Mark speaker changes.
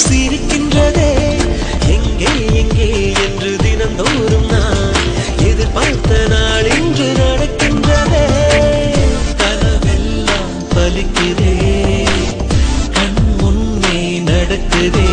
Speaker 1: சிரிக்கின்றதே எங்கே எங்கே என்று தினந்தோறும் நான் எதிர்பார்த்த நாள் இன்று நடக்கின்றதே கனவெல்லாம் பலிக்குதே கண் முன்னே நடக்குதே